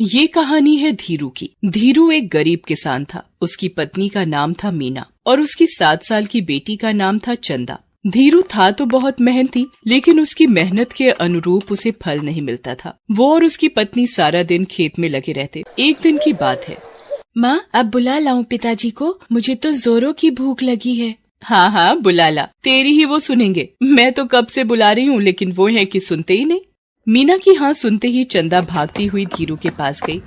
ये कहानी है धीरू की। धीरू एक गरीब किसान था। उसकी पत्नी का नाम था मीना और उसकी 7 साल की बेटी का नाम था चंदा। धीरू था तो बहुत मेहनती, लेकिन उसकी मेहनत के अनुरूप उसे फल नहीं मिलता था। वो और उसकी पत्नी सारा दिन खेत में लगे रहते। एक दिन की बात है। माँ, अब बुला लाऊं पिताजी को? मुझे तो जोरों की भूख लगी है। हाँ हाँ बुला ला, तेरी ही वो सुनेंगे। मैं तो कब से बुला रही हूँ, लेकिन वो है कि सुनते ही नहीं। मीना की हाँ सुनते ही चंदा भागती हुई धीरू के पास गई।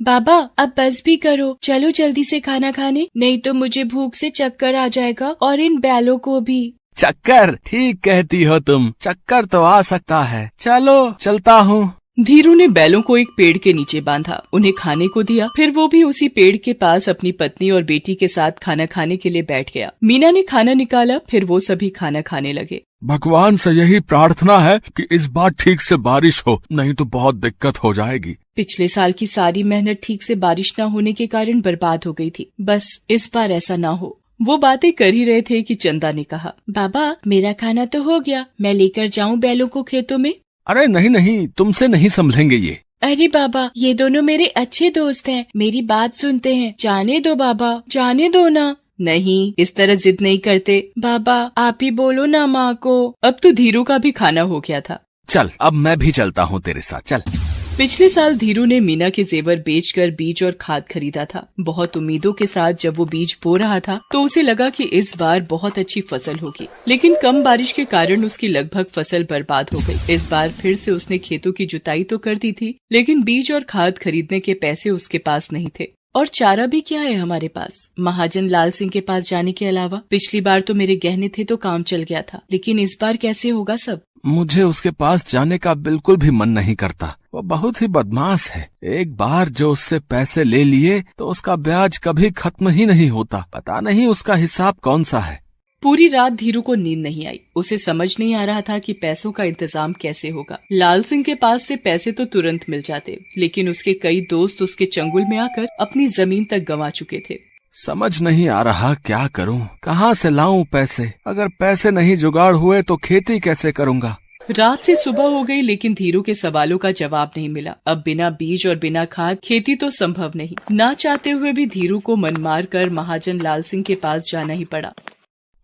बाबा, अब बस भी करो, चलो जल्दी से खाना खाने, नहीं तो मुझे भूख से चक्कर आ जाएगा और इन बैलों को भी। चक्कर? ठीक कहती हो तुम, चक्कर तो आ सकता है। चलो चलता हूँ। धीरू ने बैलों को एक पेड़ के नीचे बांधा, उन्हें खाने को दिया। फिर वो भी उसी पेड़ के पास अपनी पत्नी और बेटी के साथ खाना खाने के लिए बैठ गया। मीना ने खाना निकाला, फिर वो सभी खाना खाने लगे। भगवान से यही प्रार्थना है कि इस बार ठीक से बारिश हो, नहीं तो बहुत दिक्कत हो जाएगी। पिछले साल की सारी मेहनत ठीक से बारिश न होने के कारण बर्बाद हो गई थी। बस इस बार ऐसा ना हो। वो बातें कर ही रहे थे कि चंदा ने कहा, बाबा, मेरा खाना तो हो गया, मैं लेकर जाऊं बैलों को खेतों में? अरे नहीं नहीं, तुमसे नहीं संभलेंगे ये। अरे बाबा, ये दोनों मेरे अच्छे दोस्त हैं, मेरी बात सुनते हैं, जाने दो बाबा, जाने दो ना। नहीं, इस तरह जिद नहीं करते। बाबा, आप ही बोलो ना माँ को। अब तो धीरू का भी खाना हो गया था। चल, अब मैं भी चलता हूँ तेरे साथ, चल। पिछले साल धीरू ने मीना के जेवर बेचकर बीज और खाद खरीदा था। बहुत उम्मीदों के साथ जब वो बीज बो रहा था तो उसे लगा कि इस बार बहुत अच्छी फसल होगी, लेकिन कम बारिश के कारण उसकी लगभग फसल बर्बाद हो गई। इस बार फिर से उसने खेतों की जुताई तो कर दी थी, लेकिन बीज और खाद खरीदने के पैसे उसके पास नहीं थे। और चारा भी क्या है हमारे पास, महाजन लाल सिंह के पास जाने के अलावा। पिछली बार तो मेरे गहने थे तो काम चल गया था, लेकिन इस बार कैसे होगा सब? मुझे उसके पास जाने का बिल्कुल भी मन नहीं करता। वो बहुत ही बदमाश है। एक बार जो उससे पैसे ले लिए तो उसका ब्याज कभी खत्म ही नहीं होता। पता नहीं उसका हिसाब कौन सा है। पूरी रात धीरू को नींद नहीं आई। उसे समझ नहीं आ रहा था कि पैसों का इंतजाम कैसे होगा। लाल सिंह के पास से पैसे तो तुरंत मिल जाते, लेकिन उसके कई दोस्त उसके चंगुल में आकर अपनी जमीन तक गंवा चुके थे। समझ नहीं आ रहा क्या करूं, कहां से लाऊं पैसे। अगर पैसे नहीं जुगाड़ हुए तो खेती कैसे करूंगा। रात से सुबह हो गई, लेकिन धीरू के सवालों का जवाब नहीं मिला। अब बिना बीज और बिना खाद खेती तो संभव नहीं। ना चाहते हुए भी धीरू को मन मार कर महाजन लाल सिंह के पास जाना ही पड़ा।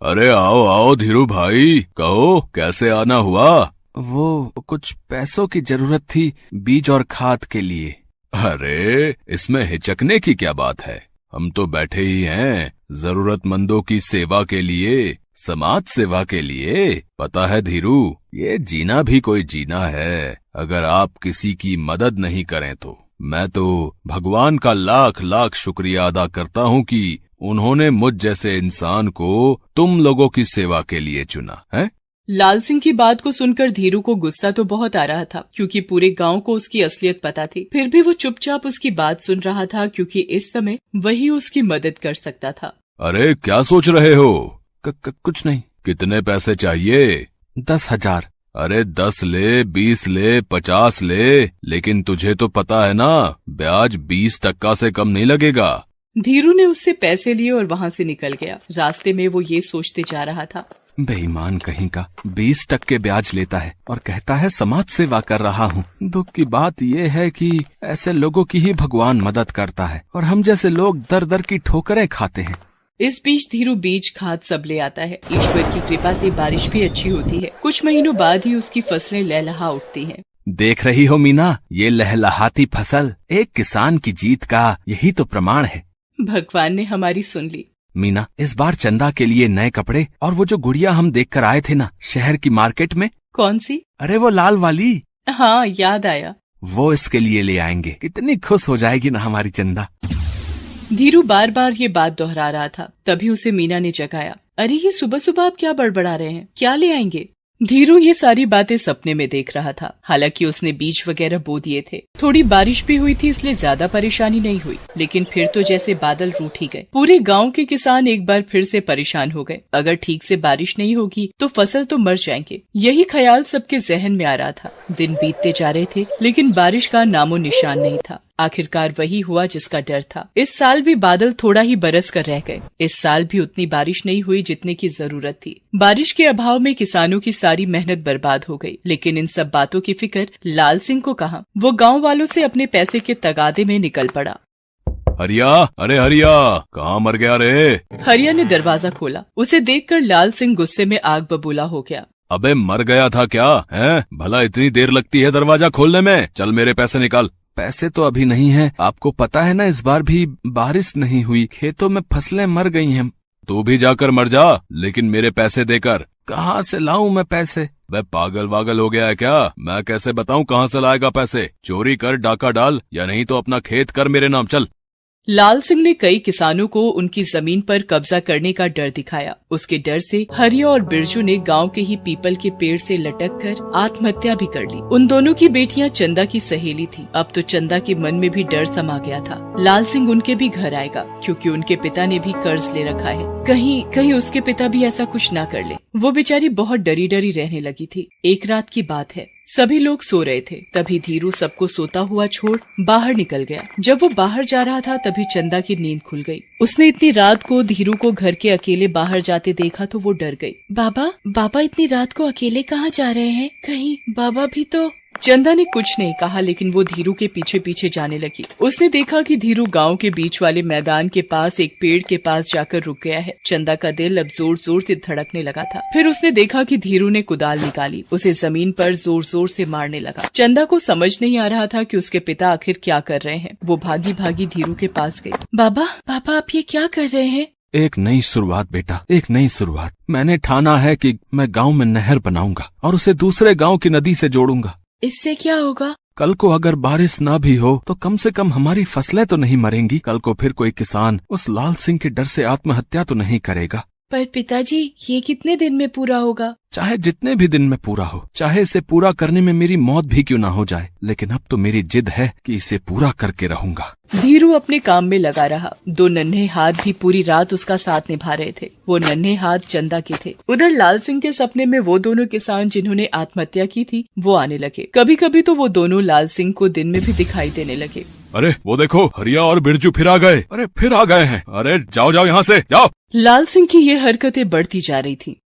अरे आओ आओ धीरू भाई, कहो कैसे आना हुआ? वो कुछ पैसों की जरूरत थी, बीज और खाद के लिए। अरे इसमें हिचकने की क्या बात है, हम तो बैठे ही हैं जरूरतमंदों की सेवा के लिए, समाज सेवा के लिए। पता है धीरू, ये जीना भी कोई जीना है। अगर आप किसी की मदद नहीं करें तो मैं तो भगवान का लाख लाख शुक्रिया अदा करता हूँ कि उन्होंने मुझ जैसे इंसान को तुम लोगों की सेवा के लिए चुना है। लाल सिंह की बात को सुनकर धीरू को गुस्सा तो बहुत आ रहा था, क्योंकि पूरे गांव को उसकी असलियत पता थी। फिर भी वो चुपचाप उसकी बात सुन रहा था, क्योंकि इस समय वही उसकी मदद कर सकता था। अरे क्या सोच रहे हो? कुछ नहीं। कितने पैसे चाहिए? 10,000। अरे 10 ले, 20 ले, 50 ले, लेकिन तुझे तो पता है ना, ब्याज 20% से कम नहीं लगेगा। धीरू ने उससे पैसे लिए और वहाँ से निकल गया। रास्ते में वो ये सोचते जा रहा था, बेईमान कहीं का, 20% ब्याज लेता है और कहता है समाज सेवा कर रहा हूँ। दुख की बात ये है कि ऐसे लोगों की ही भगवान मदद करता है और हम जैसे लोग दर दर की ठोकरें खाते हैं। इस बीच धीरू बीज खाद सब ले आता है। ईश्वर की कृपा से बारिश भी अच्छी होती है। कुछ महीनों बाद ही उसकी फसलें लहलहा उठती हैं। देख रही हो मीना, ये लहलहाती फसल एक किसान की जीत का यही तो प्रमाण है। भगवान ने हमारी सुन ली। मीना, इस बार चंदा के लिए नए कपड़े और वो जो गुड़िया हम देख कर आए थे ना शहर की मार्केट में। कौन सी? अरे वो लाल वाली। हाँ याद आया। वो इसके लिए ले आएंगे। कितनी खुश हो जाएगी ना हमारी चंदा। धीरू बार बार ये बात दोहरा रहा था। तभी उसे मीना ने जगाया। अरे ये सुबह सुबह आप क्या बड़बड़ा रहे हैं, क्या ले आएंगे? धीरू ये सारी बातें सपने में देख रहा था। हालांकि उसने बीज वगैरह बो दिए थे। थोड़ी बारिश भी हुई थी, इसलिए ज्यादा परेशानी नहीं हुई, लेकिन फिर तो जैसे बादल रूठ ही गए। पूरे गांव के किसान एक बार फिर से परेशान हो गए। अगर ठीक से बारिश नहीं होगी तो फसल तो मर जाएंगे। यही ख्याल सबके जहन में आ रहा था। दिन बीतते जा रहे थे, लेकिन बारिश का नामो निशान नहीं था। आखिरकार वही हुआ जिसका डर था। इस साल भी बादल थोड़ा ही बरस कर रह गए। इस साल भी उतनी बारिश नहीं हुई जितने की जरूरत थी। बारिश के अभाव में किसानों की सारी मेहनत बर्बाद हो गई। लेकिन इन सब बातों की फिक्र लाल सिंह को कहाँ। वो गाँव वालों से अपने पैसे के तगादे में निकल पड़ा। हरिया, अरे हरिया, कहाँ मर गया रे? हरिया ने दरवाजा खोला। उसे देखकर लाल सिंह गुस्से में आग बबूला हो गया। अबे मर गया था क्या? है भला इतनी देर लगती है दरवाजा खोलने में? चल मेरे पैसे निकाल। पैसे तो अभी नहीं है, आपको पता है ना इस बार भी बारिश नहीं हुई, खेतों में फसलें मर गई हैं। तू भी जाकर मर जा, लेकिन मेरे पैसे देकर। कहाँ से लाऊं मैं पैसे? वह पागल वागल हो गया है क्या? मैं कैसे बताऊं कहाँ से लाएगा पैसे? चोरी कर, डाका डाल, या नहीं तो अपना खेत कर मेरे नाम। चल। लाल सिंह ने कई किसानों को उनकी जमीन पर कब्जा करने का डर दिखाया। उसके डर से हरिया और बिरजू ने गांव के ही पीपल के पेड़ से लटक कर आत्महत्या भी कर ली। उन दोनों की बेटियां चंदा की सहेली थी। अब तो चंदा के मन में भी डर समा गया था। लाल सिंह उनके भी घर आएगा, क्योंकि उनके पिता ने भी कर्ज ले रखा है। कहीं उसके पिता भी ऐसा कुछ ना कर ले। वो बेचारी बहुत डरी डरी रहने लगी थी। एक रात की बात है, सभी लोग सो रहे थे। तभी धीरू सबको सोता हुआ छोड़ बाहर निकल गया। जब वो बाहर जा रहा था तभी चंदा की नींद खुल गई। उसने इतनी रात को धीरू को घर के अकेले बाहर जाते देखा तो वो डर गई। बाबा इतनी रात को अकेले कहाँ जा रहे हैं? कहीं बाबा भी तो। चंदा ने कुछ नहीं कहा, लेकिन वो धीरू के पीछे पीछे जाने लगी। उसने देखा कि धीरू गांव के बीच वाले मैदान के पास एक पेड़ के पास जाकर रुक गया है। चंदा का दिल अब जोर जोर से धड़कने लगा था। फिर उसने देखा कि धीरू ने कुदाल निकाली, उसे जमीन पर जोर जोर से मारने लगा। चंदा को समझ नहीं आ रहा था कि उसके पिता आखिर क्या कर रहे हैं। वो भागी भागी धीरू के पास गई। बाबा आप ये क्या कर रहे हैं? एक नई शुरुआत बेटा, एक नई शुरुआत। मैंने ठाना है कि मैं गांव में नहर बनाऊंगा और उसे दूसरे गांव की नदी से जोड़ूंगा। इससे क्या होगा? कल को अगर बारिश ना भी हो तो कम से कम हमारी फसलें तो नहीं मरेंगी। कल को फिर कोई किसान उस लाल सिंह के डर से आत्महत्या तो नहीं करेगा। पर पिताजी, ये कितने दिन में पूरा होगा? चाहे जितने भी दिन में पूरा हो, चाहे इसे पूरा करने में मेरी मौत भी क्यों ना हो जाए, लेकिन अब तो मेरी जिद है कि इसे पूरा करके रहूंगा। धीरू अपने काम में लगा रहा। दो नन्हे हाथ भी पूरी रात उसका साथ निभा रहे थे। वो नन्हे हाथ चंदा के थे। उधर लाल सिंह के सपने में वो दोनों किसान जिन्होंने आत्महत्या की थी वो आने लगे। कभी कभी तो वो दोनों लाल सिंह को दिन में भी दिखाई देने लगे। अरे वो देखो, हरिया और बिरजू फिर आ गए। अरे फिर आ गए हैं। अरे जाओ जाओ यहाँ से, जाओ। लाल सिंह की ये हरकतें बढ़ती जा रही थी।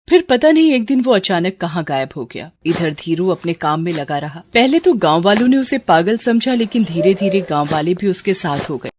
फिर पता नहीं एक दिन वो अचानक कहाँ गायब हो गया। इधर धीरू अपने काम में लगा रहा। पहले तो गांव वालों ने उसे पागल समझा, लेकिन धीरे धीरे गांव वाले भी उसके साथ हो गए।